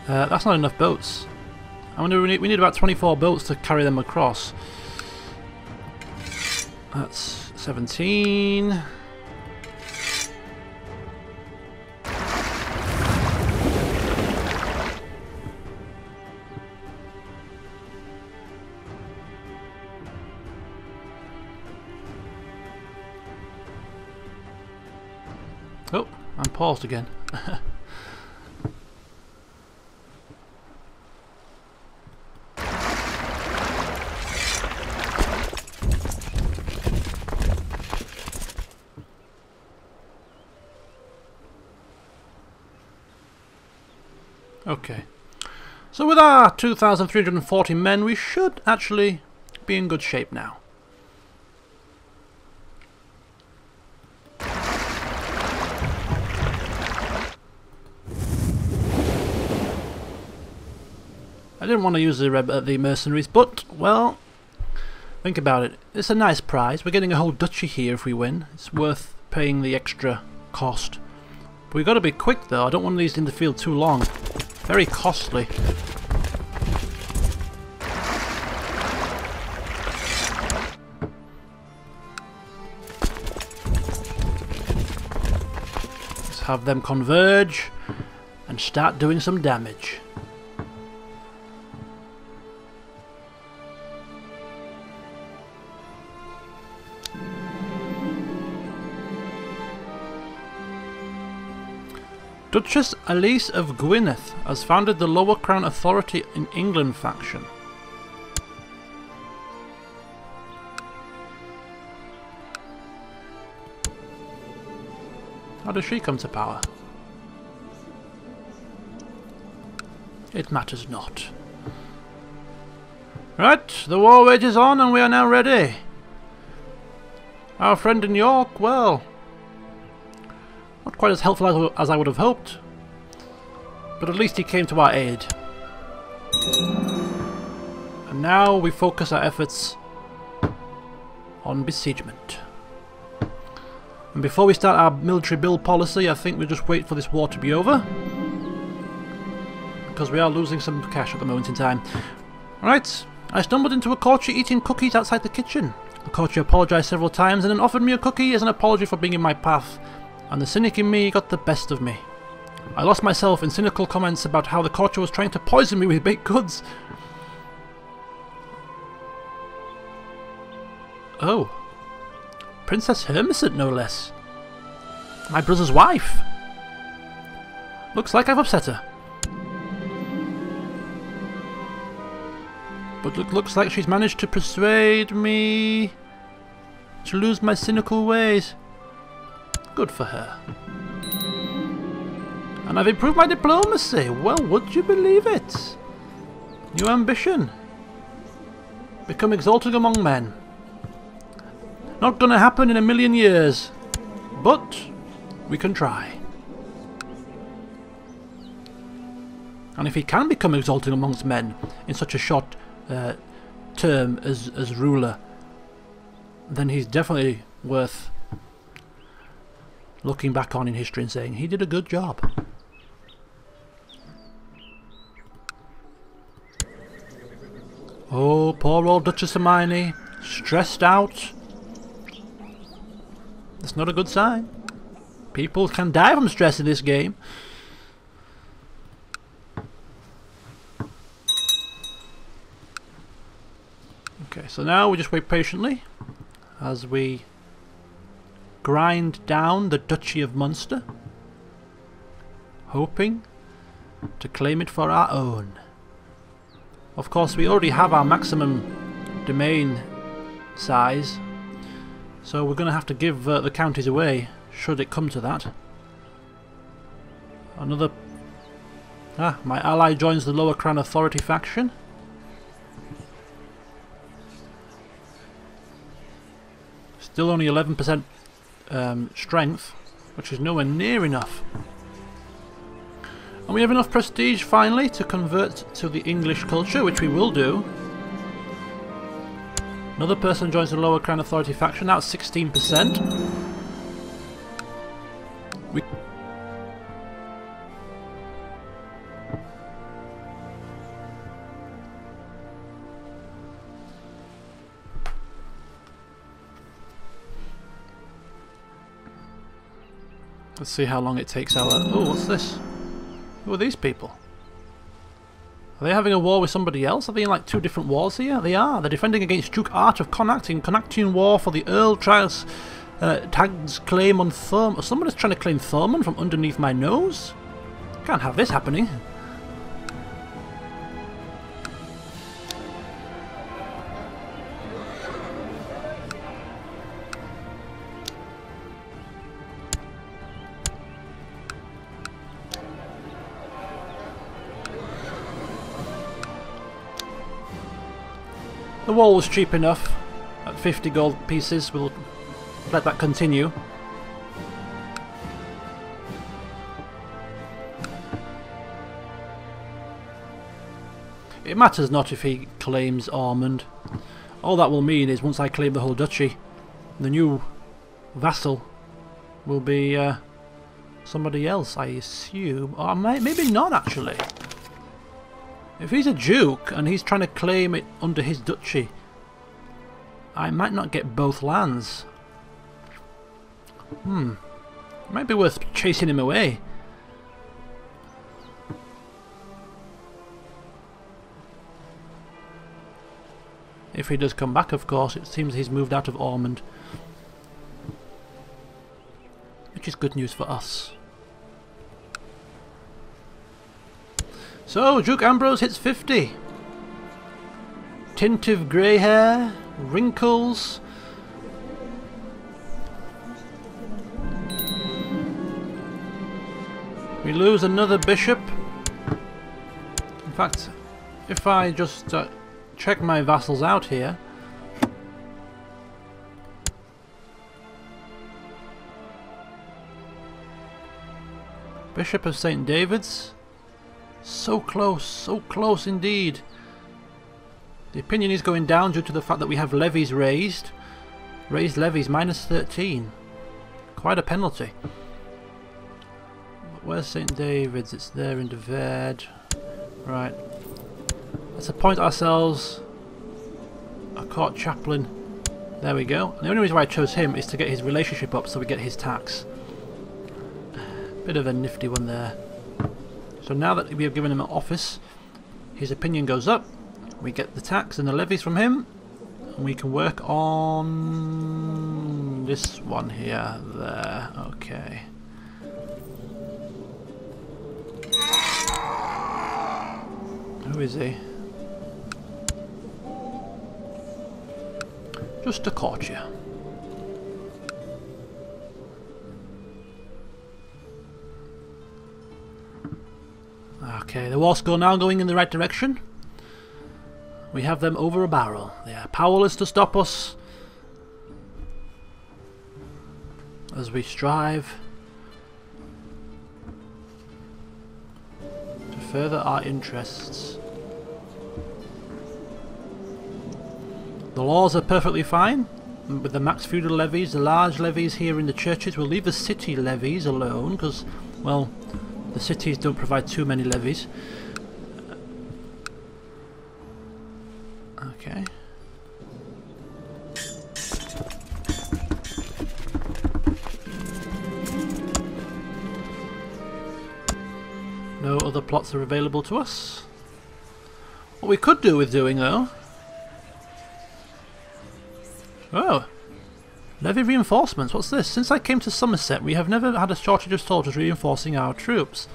That's not enough boats. I wonder, we need about 24 boats to carry them across. That's 17. Oh, I'm paused again. Okay, so with our 2,340 men, we should actually be in good shape now. I didn't want to use the mercenaries, but, well, think about it. It's a nice prize. We're getting a whole duchy here if we win. It's worth paying the extra cost. But we've got to be quick, though. I don't want these in the field too long. Very costly. Let's have them converge and start doing some damage. Duchess Alice of Gwynedd has founded the Lower Crown Authority in England faction. How does she come to power? It matters not. Right, the war wages on and we are now ready. Our friend in York, well, not quite as helpful as I would have hoped, but at least he came to our aid. And now we focus our efforts on besiegement. And before we start our military build policy, I think we'll just wait for this war to be over, because we are losing some cash at the moment in time. Alright, I stumbled into a courtier eating cookies outside the kitchen. The courtier apologised several times and then offered me a cookie as an apology for being in my path, and the cynic in me got the best of me. I lost myself in cynical comments about how the courtier was trying to poison me with baked goods. Oh. Princess Hermesant, no less. My brother's wife. Looks like I've upset her. But it looks like she's managed to persuade me to lose my cynical ways. Good for her. And I've improved my diplomacy. Well, would you believe it? New ambition. Become exalted among men. Not gonna happen in a million years. But we can try. And if he can become exalted amongst men in such a short term as ruler, then he's definitely worth looking back on in history and saying he did a good job. Oh, poor old Duchess Hermione, stressed out. That's not a good sign. People can die from stress in this game. Okay, so now we just wait patiently as we grind down the Duchy of Leinster, hoping to claim it for our own. Of course, we already have our maximum domain size, so we're going to have to give the counties away, should it come to that. Another... my ally joins the Lower Crown Authority faction. Still only 11% strength, which is nowhere near enough. And we have enough prestige finally to convert to the English culture, which we will do. Another person joins the Lower Crown Authority faction, now at 16%. Let's see how long it takes our... Oh, what's this? Who are these people? Are they having a war with somebody else? Are they in like two different wars here? They are. They're defending against Duke Art of Connacht in Connachtian War for the Earl Tries Tag's claim on Thurman. Someone is trying to claim Thurman from underneath my nose? Can't have this happening. The wall was cheap enough at 50 gold pieces. We'll let that continue. It matters not if he claims Ormond. All that will mean is once I claim the whole duchy, the new vassal will be somebody else, I assume. Or maybe not, actually. If he's a duke and he's trying to claim it under his duchy, I might not get both lands. It might be worth chasing him away. If he does come back, of course. It seems he's moved out of Ormond, which is good news for us. So, Duke Ambrose hits 50. Tint of grey hair, wrinkles. We lose another bishop. In fact, if I just check my vassals out here. Bishop of St. David's. So close indeed. The opinion is going down due to the fact that we have levies raised. Raised levies, minus 13. Quite a penalty. Where's St. David's? It's there in De Verde. Right. Let's appoint ourselves a court chaplain. There we go. And the only reason why I chose him is to get his relationship up so we get his tax. Bit of a nifty one there. So now that we have given him an office, his opinion goes up, we get the tax and the levies from him, and we can work on this one here, there, okay. Who is he? Just a courtier. Okay, the war score now going in the right direction. We have them over a barrel. They are powerless to stop us as we strive to further our interests. The laws are perfectly fine with the max feudal levies. The large levies here in the churches will leave the city levies alone because, well, the cities don't provide too many levies. Okay. No other plots are available to us. What we could do with doing though... Oh! Levy reinforcements, what's this? Since I came to Somerset, we have never had a shortage of soldiers reinforcing our troops.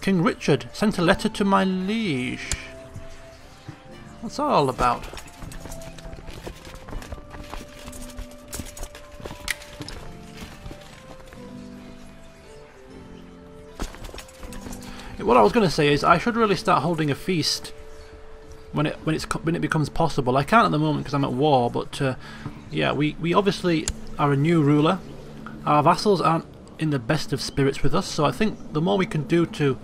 King Richard sent a letter to my liege. What's that all about? What I was going to say is I should really start holding a feast when it becomes possible. I can't at the moment because I'm at war, but yeah, we obviously are a new ruler. Our vassals aren't in the best of spirits with us, so I think the more we can do to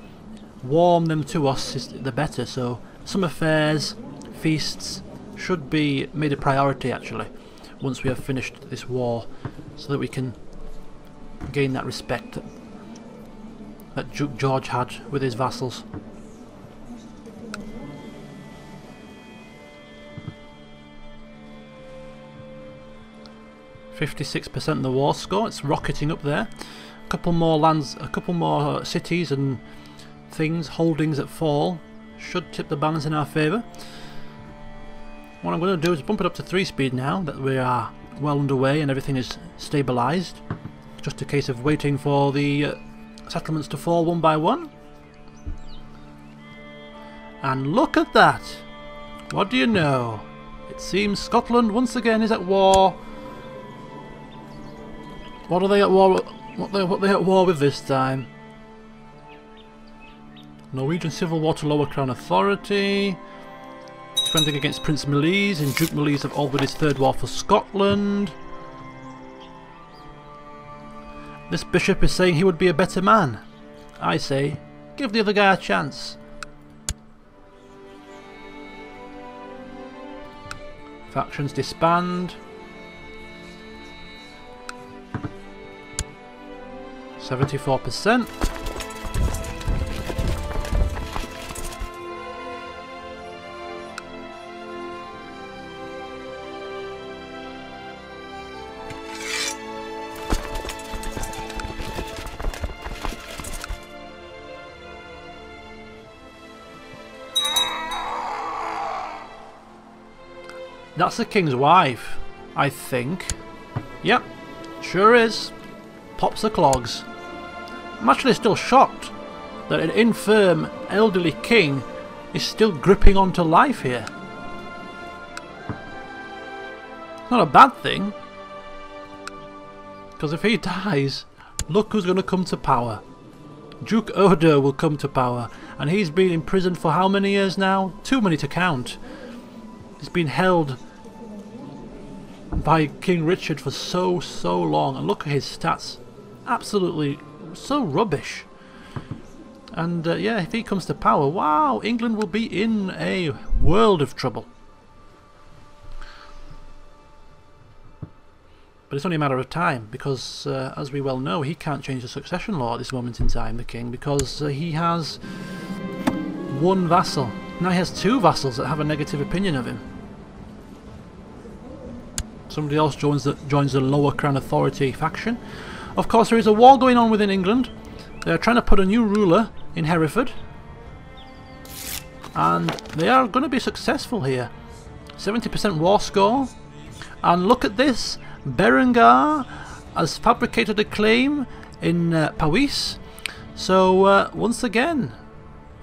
warm them to us is the better. So summer fairs, feasts should be made a priority actually once we have finished this war, so that we can gain that respect that Duke George had with his vassals. .56% of the war score, it's rocketing up there. couple more lands, a couple more cities and things, holdings that fall, should tip the balance in our favour. What I'm going to do is bump it up to 3 speed now that we are well underway and everything is stabilised. Just a case of waiting for the settlements to fall one by one. And look at that! What do you know? It seems Scotland once again is at war. What are they at war? What are they at war with this time? Norwegian civil war to lower crown authority. Defending against Prince Malise, and Duke Malise have ordered his 3rd war for Scotland. This bishop is saying he would be a better man. I say, give the other guy a chance. Factions disband. 74%. That's the king's wife, I think. Yep, sure is. Pops the clogs. I'm actually still shocked that an infirm, elderly king is still gripping onto life here. It's not a bad thing. Because if he dies, look who's going to come to power. Duke Odo will come to power. And he's been imprisoned for how many years now? Too many to count. He's been held by King Richard for so long, and look at his stats, absolutely so rubbish. And yeah, if he comes to power, wow, England will be in a world of trouble. But it's only a matter of time, because as we well know, he can't change the succession law at this moment in time, the king, because he has one vassal. Now he has 2 vassals that have a negative opinion of him. Somebody else joins the lower crown authority faction. Of course, there is a war going on within England. They are trying to put a new ruler in Hereford, and they are going to be successful here. 70% war score, and look at this. Berengar has fabricated a claim in Powys. So once again,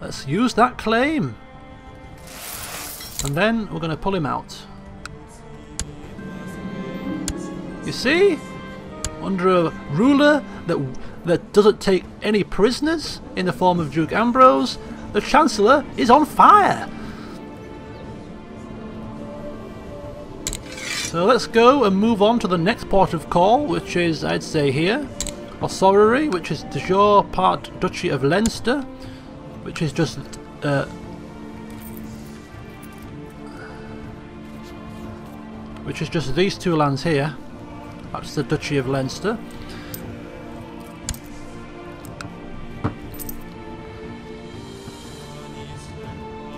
let's use that claim, and then we're going to pull him out. You see, under a ruler that doesn't take any prisoners in the form of Duke Ambrose, the Chancellor is on fire. So let's go and move on to the next port of call, which is, I'd say, here, Ossory, which is de jure part Duchy of Leinster, which is just these 2 lands here. That's the Duchy of Leinster.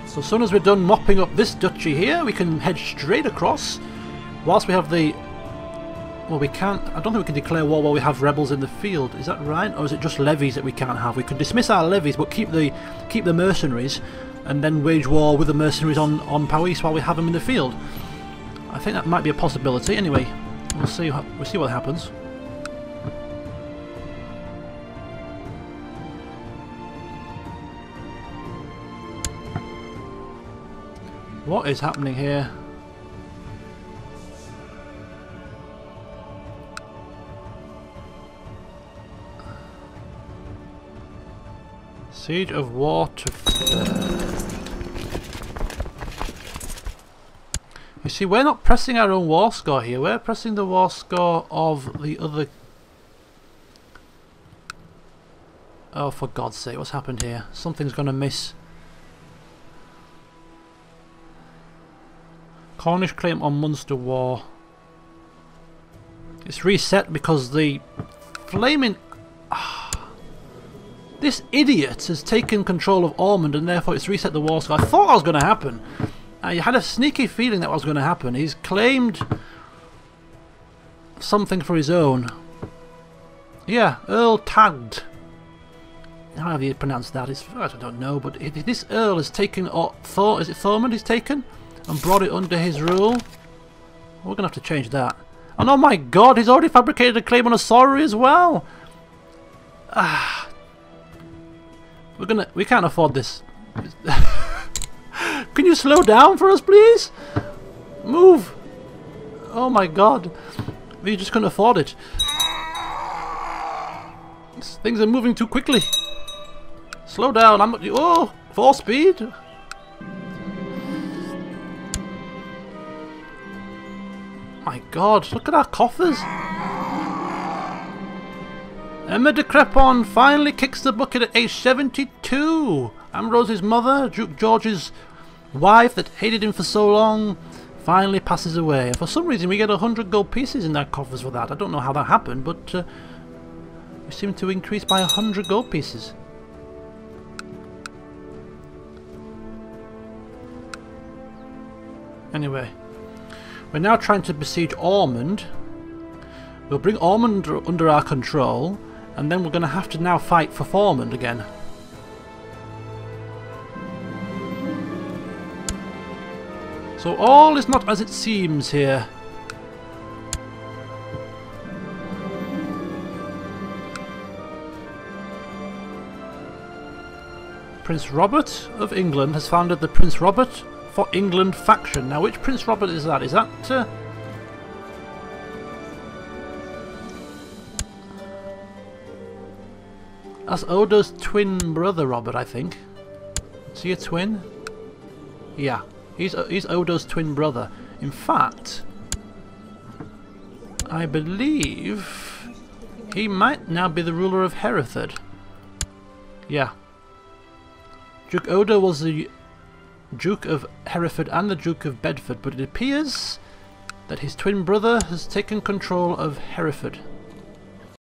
So as soon as we're done mopping up this duchy here, we can head straight across. Whilst we have the... Well, we can't... I don't think we can declare war while we have rebels in the field. Is that right? Or is it just levies that we can't have? We can dismiss our levies, but keep the mercenaries, and then wage war with the mercenaries on Powys while we have them in the field. I think that might be a possibility. Anyway, we'll see what happens. What is happening here? Siege of Waterford. You see, we're not pressing our own war score here, we're pressing the war score of the other... Oh, for God's sake, what's happened here? Something's gonna miss. Cornish claim on Munster War. It's reset because the Fleming... This idiot has taken control of Ormond and therefore it's reset the war score. I thought that was going to happen. I had a sneaky feeling that was going to happen. He's claimed something for his own. Yeah, Earl tagged. However you pronounce that, I don't know, but this Earl has taken, is it Thormund he's taken? And brought it under his rule. We're going to have to change that. And oh my god, he's already fabricated a claim on a sovereign as well! We can't afford this. Can you slow down for us, please? Move! Oh my god. We just couldn't afford it. Things are moving too quickly. Slow down. Oh, 4 speed. My god, look at our coffers. Emma de Crepon finally kicks the bucket at age 72. Ambrose's mother, Duke George's wife that hated him for so long, finally passes away. And for some reason we get 100 gold pieces in our coffers for that. I don't know how that happened, but we seem to increase by 100 gold pieces. Anyway, we're now trying to besiege Ormond. We'll bring Ormond under our control, and then we're going to have to now fight for Thormund again. So all is not as it seems here. Prince Robert of England has founded the Prince Robert for England faction. Now which Prince Robert is that? Is that... that's Odo's twin brother Robert, I think. Is he a twin? Yeah, he's Odo's twin brother. In fact, I believe he might now be the ruler of Hereford. Yeah. Duke Odo was the Duke of Hereford and the Duke of Bedford, but it appears that his twin brother has taken control of Hereford.